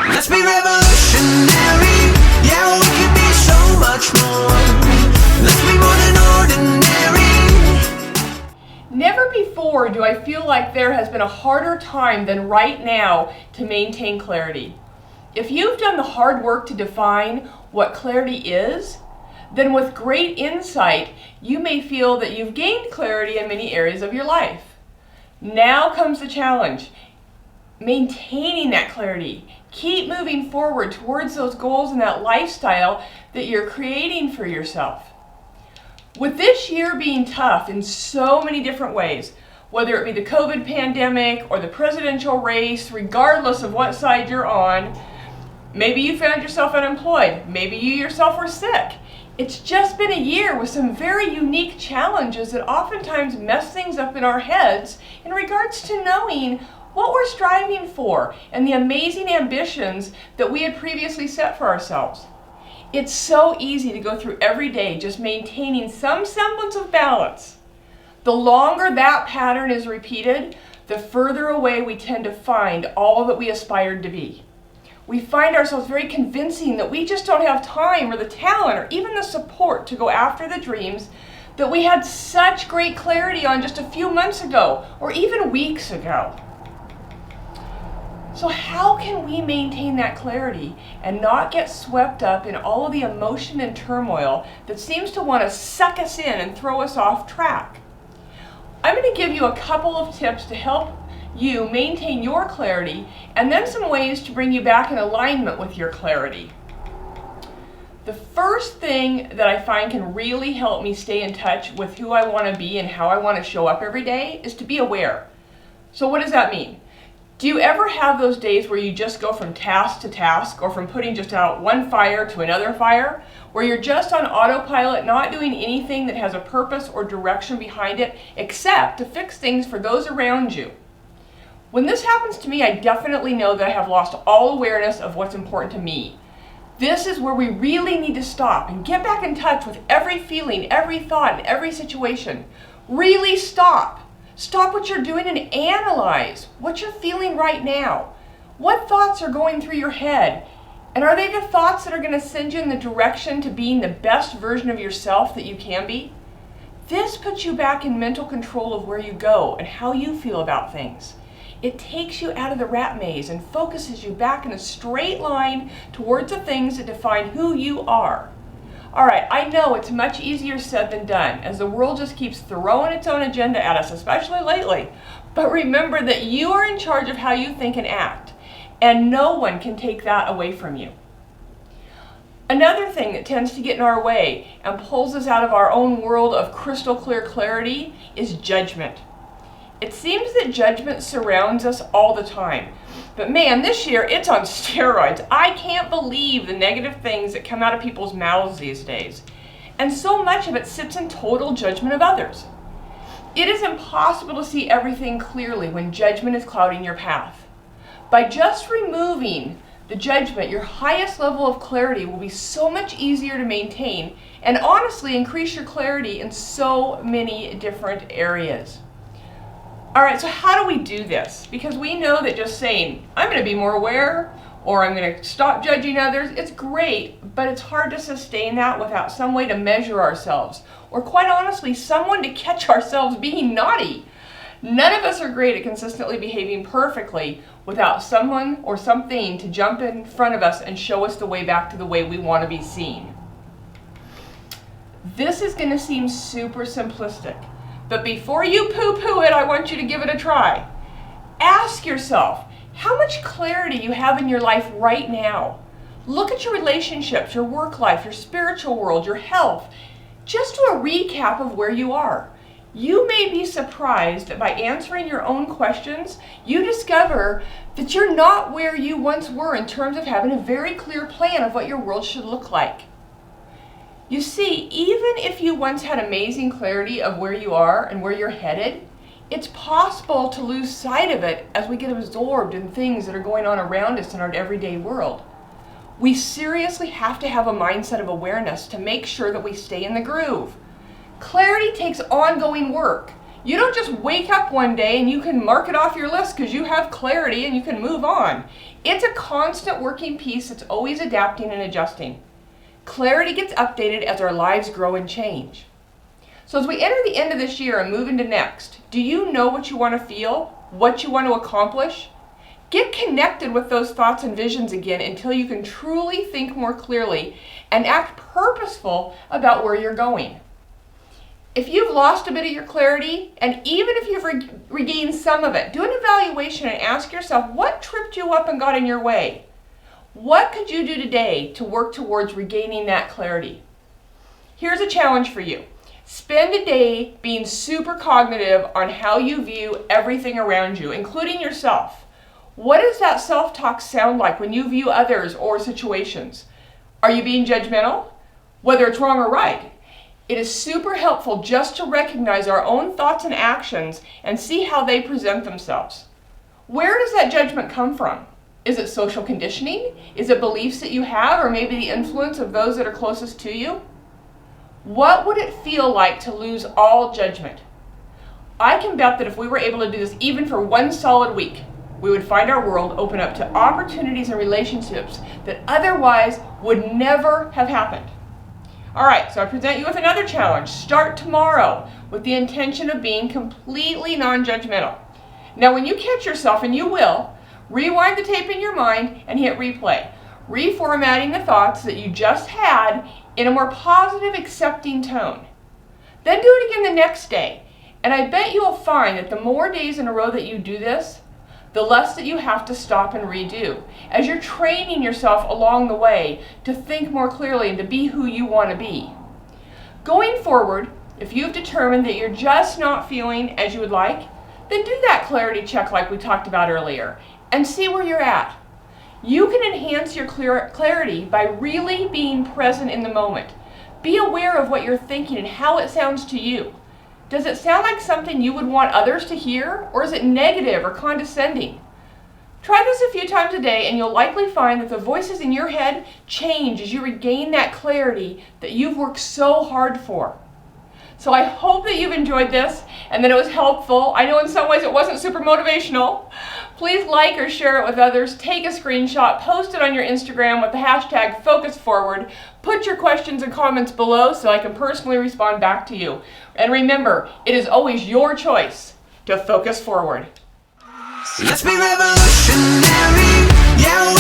Let's be revolutionary. Yeah, we can be so much more. Let's be more than ordinary. Never before do I feel like there has been a harder time than right now to maintain clarity. If you've done the hard work to define what clarity is, then with great insight, you may feel that you've gained clarity in many areas of your life. Now comes the challenge. Maintaining that clarity. Keep moving forward towards those goals and that lifestyle that you're creating for yourself. With this year being tough in so many different ways, whether it be the COVID pandemic or the presidential race, regardless of what side you're on, maybe you found yourself unemployed, maybe you yourself were sick. It's just been a year with some very unique challenges that oftentimes mess things up in our heads in regards to knowing what we're striving for and the amazing ambitions that we had previously set for ourselves. It's so easy to go through every day just maintaining some semblance of balance. The longer that pattern is repeated, the further away we tend to find all that we aspired to be. We find ourselves very convincing that we just don't have time or the talent or even the support to go after the dreams that we had such great clarity on just a few months ago or even weeks ago. So how can we maintain that clarity and not get swept up in all of the emotion and turmoil that seems to want to suck us in and throw us off track? I'm going to give you a couple of tips to help you maintain your clarity and then some ways to bring you back in alignment with your clarity. The first thing that I find can really help me stay in touch with who I want to be and how I want to show up every day is to be aware. So what does that mean? Do you ever have those days where you just go from task to task or from putting just out one fire to another fire, where you're just on autopilot, not doing anything that has a purpose or direction behind it except to fix things for those around you? When this happens to me, I definitely know that I have lost all awareness of what's important to me. This is where we really need to stop and get back in touch with every feeling, every thought, and every situation. Really stop. Stop what you're doing and analyze what you're feeling right now. What thoughts are going through your head? And are they the thoughts that are going to send you in the direction to being the best version of yourself that you can be? This puts you back in mental control of where you go and how you feel about things. It takes you out of the rat maze and focuses you back in a straight line towards the things that define who you are. All right, I know it's much easier said than done, as the world just keeps throwing its own agenda at us, especially lately. But remember that you are in charge of how you think and act, and no one can take that away from you. Another thing that tends to get in our way and pulls us out of our own world of crystal clear clarity is judgment. It seems that judgment surrounds us all the time. But man, this year it's on steroids. I can't believe the negative things that come out of people's mouths these days. And so much of it sits in total judgment of others. It is impossible to see everything clearly when judgment is clouding your path. By just removing the judgment, your highest level of clarity will be so much easier to maintain and honestly increase your clarity in so many different areas. All right, so how do we do this? Because we know that just saying, I'm going to be more aware, or I'm going to stop judging others, it's great, but it's hard to sustain that without some way to measure ourselves, or quite honestly, someone to catch ourselves being naughty. None of us are great at consistently behaving perfectly without someone or something to jump in front of us and show us the way back to the way we want to be seen. This is going to seem super simplistic. But before you poo-poo it, I want you to give it a try. Ask yourself how much clarity you have in your life right now. Look at your relationships, your work life, your spiritual world, your health. Just do a recap of where you are. You may be surprised that by answering your own questions, you discover that you're not where you once were in terms of having a very clear plan of what your world should look like. You see, even if you once had amazing clarity of where you are and where you're headed, it's possible to lose sight of it as we get absorbed in things that are going on around us in our everyday world. We seriously have to have a mindset of awareness to make sure that we stay in the groove. Clarity takes ongoing work. You don't just wake up one day and you can mark it off your list because you have clarity and you can move on. It's a constant working piece that's always adapting and adjusting. Clarity gets updated as our lives grow and change. So as we enter the end of this year and move into next, do you know what you want to feel? What you want to accomplish? Get connected with those thoughts and visions again until you can truly think more clearly and act purposeful about where you're going. If you've lost a bit of your clarity, and even if you've regained some of it, do an evaluation and ask yourself, what tripped you up and got in your way? What could you do today to work towards regaining that clarity? Here's a challenge for you. Spend a day being super cognitive on how you view everything around you, including yourself. What does that self-talk sound like when you view others or situations? Are you being judgmental? Whether it's wrong or right. It is super helpful just to recognize our own thoughts and actions and see how they present themselves. Where does that judgment come from? Is it social conditioning? Is it beliefs that you have, or maybe the influence of those that are closest to you? What would it feel like to lose all judgment? I can bet that if we were able to do this even for one solid week, we would find our world open up to opportunities and relationships that otherwise would never have happened. All right, so I present you with another challenge. Start tomorrow with the intention of being completely non-judgmental. Now, when you catch yourself, and you will, rewind the tape in your mind and hit replay, reformatting the thoughts that you just had in a more positive, accepting tone. Then do it again the next day, and I bet you'll find that the more days in a row that you do this, the less that you have to stop and redo, as you're training yourself along the way to think more clearly and to be who you want to be. Going forward, if you've determined that you're just not feeling as you would like, then do that clarity check like we talked about earlier and see where you're at. You can enhance your clarity by really being present in the moment. Be aware of what you're thinking and how it sounds to you. Does it sound like something you would want others to hear, or is it negative or condescending? Try this a few times a day and you'll likely find that the voices in your head change as you regain that clarity that you've worked so hard for. So I hope that you've enjoyed this and that it was helpful. I know in some ways it wasn't super motivational. Please like or share it with others. Take a screenshot, post it on your Instagram with the hashtag #FocusForward. Put your questions and comments below so I can personally respond back to you. And remember, it is always your choice to focus forward. Let's be revolutionary. Yeah,